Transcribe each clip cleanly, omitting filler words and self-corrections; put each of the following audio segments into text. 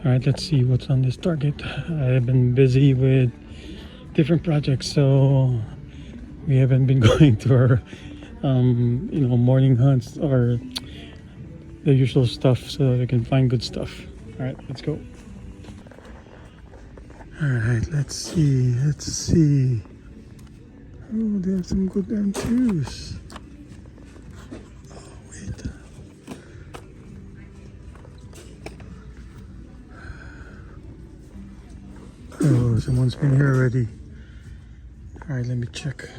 All right, let's see what's on this target. I've been busy with different projects, so we haven't been going to our morning hunts or the usual stuff, so we can find good stuff. All right, let's go. All right, let's see. Oh, they have some good M2s. Oh, wait. Oh, someone's been here already. All right, let me check.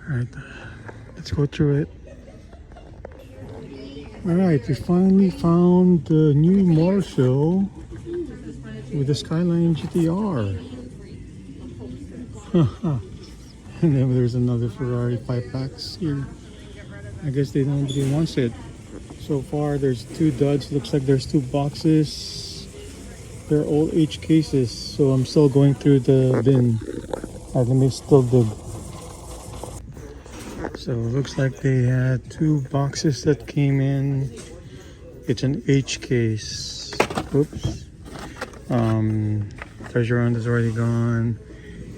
All right, let's go through it. All right, we finally found the new Marshall with the Skyline GTR. And then there's another Ferrari 5-packs here. I guess nobody wants it. So far, there's 2 duds. Looks like there's 2 boxes. They're all H cases, so I'm still going through the bin. Let me still dig. So it looks like they had 2 boxes that came in. It's an H case. Oops. Treasure hunt is already gone.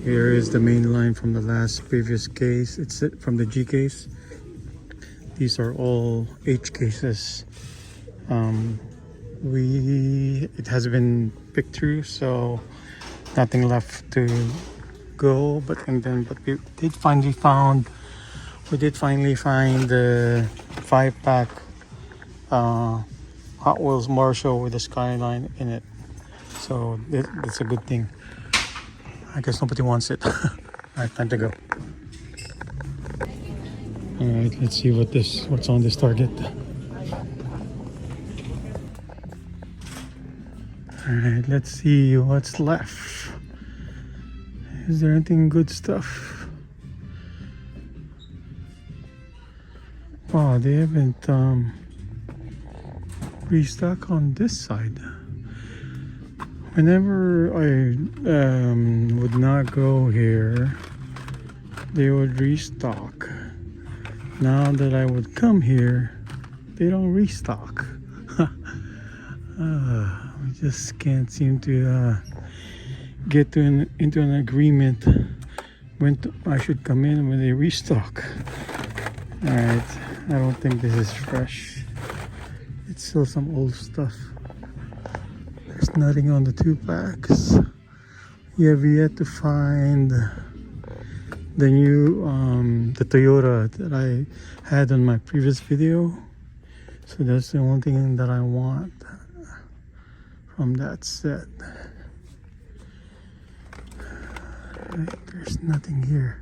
Here is the main line from the previous case. It's from the G case. These are all H cases. It has been picked through, so nothing left to go. But we did finally find the 5-pack Hot Wheels Marshall with the Skyline in it. So that's a good thing. I guess nobody wants it. Alright, time to go. Alright, let's see what's on this target. Alright, let's see what's left. Is there anything good stuff? Wow, they haven't restock on this side. Whenever I would not go here, they would restock. Now that I would come here, they don't restock. We just can't seem to get into an agreement when I should come in and when they restock. Alright, I don't think this is fresh. It's still some old stuff. There's nothing on the 2-packs. We have yet to find the new the Toyota that I had on my previous video. So that's the only thing that I want from that set. Right, there's nothing here.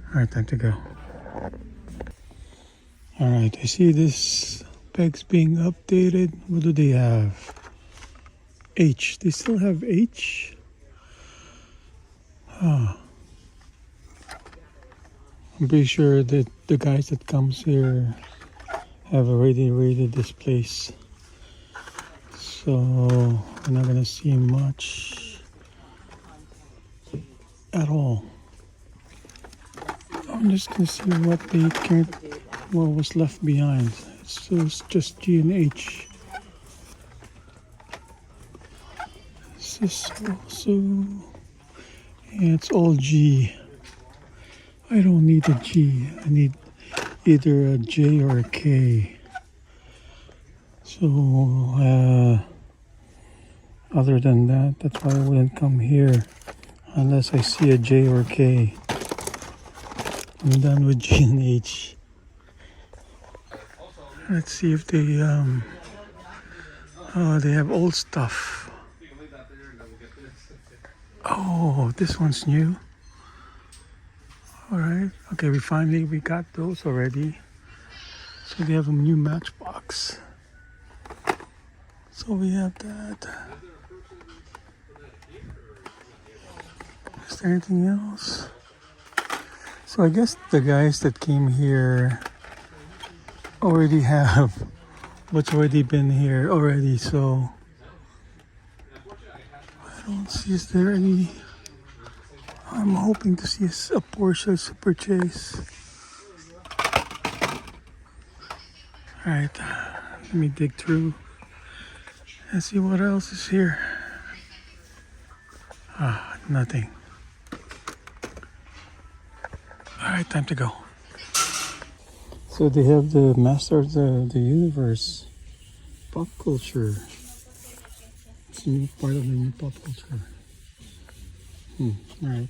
Alright, time to go. Alright, I see this pegs being updated. What do they have? H. They still have H? I'm pretty sure that the guys that comes here have already rated this place. So we're not gonna see much at all. I'm just gonna see what was left behind. So it's just G and H. This is also, yeah, it's all G. I don't need a G. I need either a J or a K. So other than that, that's why I wouldn't come here unless I see a J or a K. I'm done with G and H. Let's see if they have old stuff. Oh, this one's new. All right. Okay, we got those already. So they have a new Matchbox. So we have that. Is there anything else? So I guess the guys that came here already have what's already been here already, so I don't see, is there any? I'm hoping to see a Porsche Super Chase. Alright, let me dig through and see what else is here. Ah, nothing. Alright, time to go. So they have the Master of the Universe pop culture. It's a new part of the new pop culture. Alright.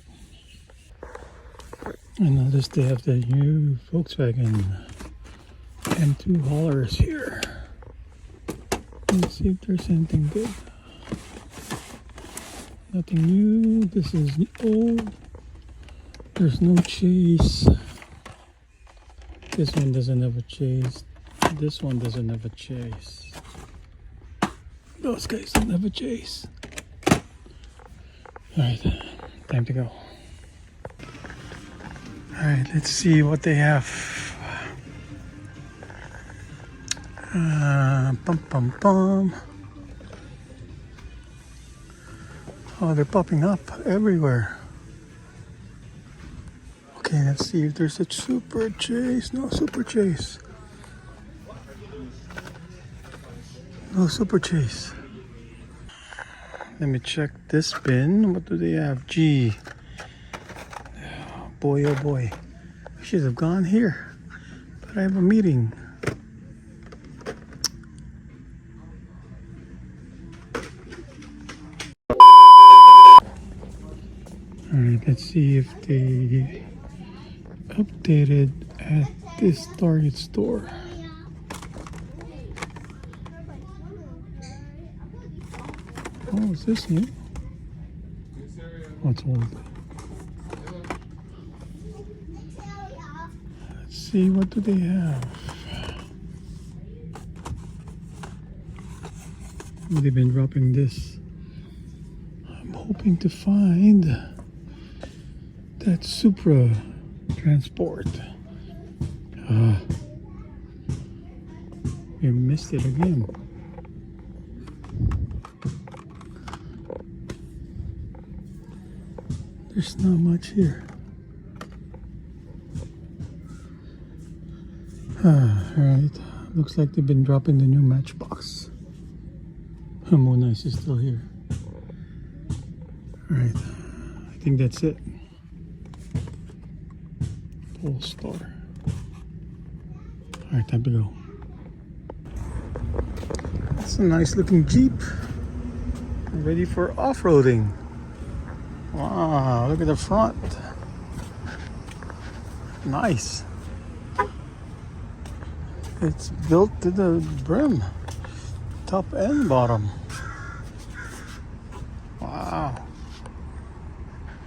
I noticed they have the new Volkswagen M2 haulers here. Let's see if there's anything good. Nothing new. This is old. There's no chase. This one doesn't have a chase. This one doesn't have a chase. Those guys don't have a chase. Alright, time to go. Alright, let's see what they have. Pum pum pum. Oh, they're popping up everywhere. Okay, let's see if there's a super chase. No super chase. No super chase. Let me check this bin. What do they have? Gee. Boy, oh boy. I should have gone here. But I have a meeting. Alright, let's see if they updated at this Target store. Oh, is this new? Oh, it's old. Let's see, what do they have? They've been dropping this. I'm hoping to find that Supra Transport. We missed it again. There's not much here. Alright. Looks like they've been dropping the new Matchbox. Monice is still here. Alright. I think that's it. Polestar. Alright, time to go. That's a nice looking Jeep. Ready for off-roading. Wow, look at the front. Nice. It's built to the brim. Top and bottom. Wow.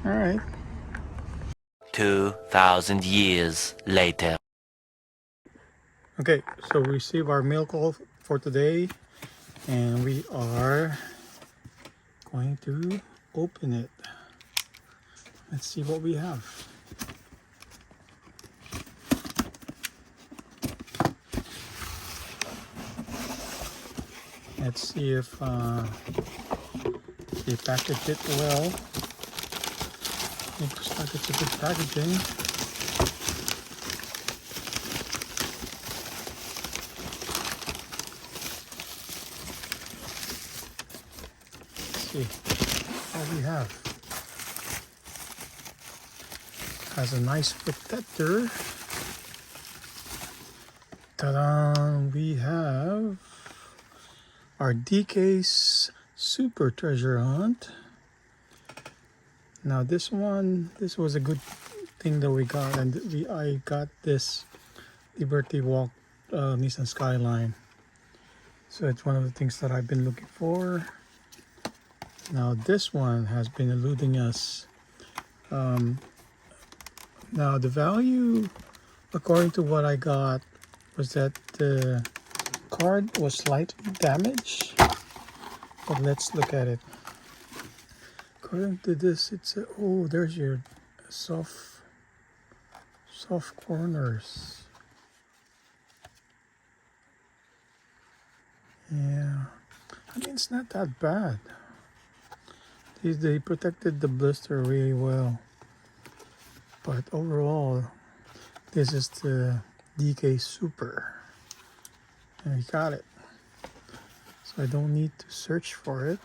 Alright. 2,000 years later. Okay, so we received our mail call for today and we are going to open it. Let's see what we have. Let's see if they package it well. Looks like it's a good packaging. Let's see what we have. Has a nice protector. Ta-da! We have our DK's Super Treasure Hunt. Now this was a good thing that we got, and I got this Liberty Walk Nissan Skyline. So it's one of the things that I've been looking for. Now this one has been eluding us. Now the value, according to what I got, was that the card was slightly damaged. But let's look at it. According to this, it's a, oh, there's your soft corners. Yeah, I mean, it's not that bad. They protected the blister really well. But overall, this is the DK Super. and we got it. So I don't need to search for it.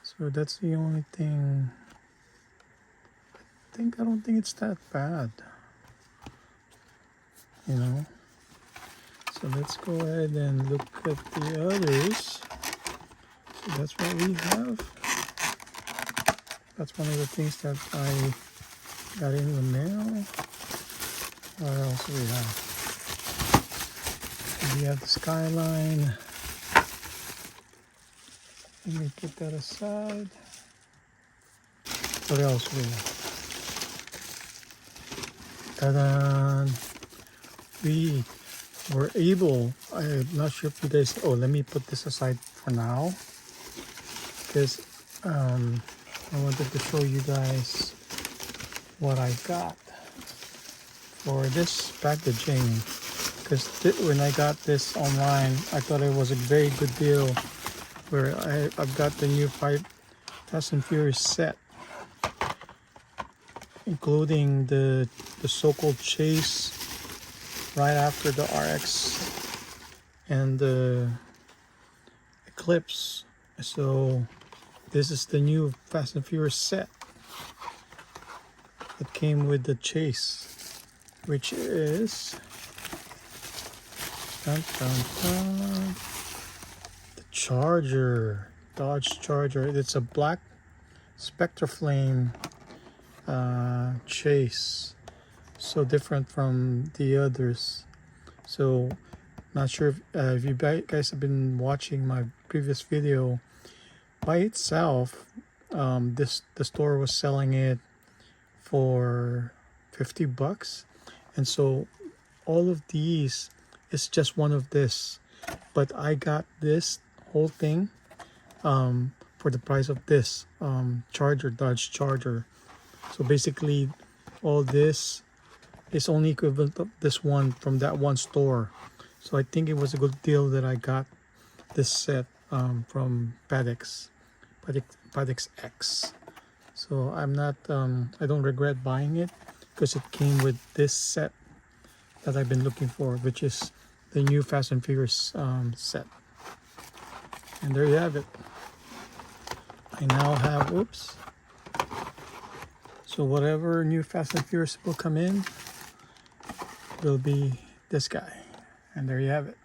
So that's the only thing. I don't think it's that bad, you know. So let's go ahead and look at the others. So that's what we have. That's one of the things that I got in the mail. What else do we have? We have the Skyline. Let me put that aside. What else do we have? Ta-da! We were able, I'm not sure if you guys, let me put this aside for now, because I wanted to show you guys what I got for this packaging, because when I got this online, I thought it was a very good deal, where I've got the new Fast and Furious set, including the so-called chase right after the RX and the Eclipse. So this is the new Fast and Furious set. It came with the chase, which is dun, dun, dun, the Charger, Dodge Charger. It's a black Spectraflame chase, so different from the others. So not sure if you guys have been watching my previous video. By itself, the store was selling it for $50, and so all of these is just one of this, but I got this whole thing for the price of this Charger, Dodge Charger. So basically all this is only equivalent of this one from that one store. So I think it was a good deal that I got this set from Padex X. So I'm not I don't regret buying it, because it came with this set that I've been looking for, which is the new Fast and Furious set. And there you have it. I now have, oops. So whatever new Fast and Furious will come in will be this guy. And there you have it.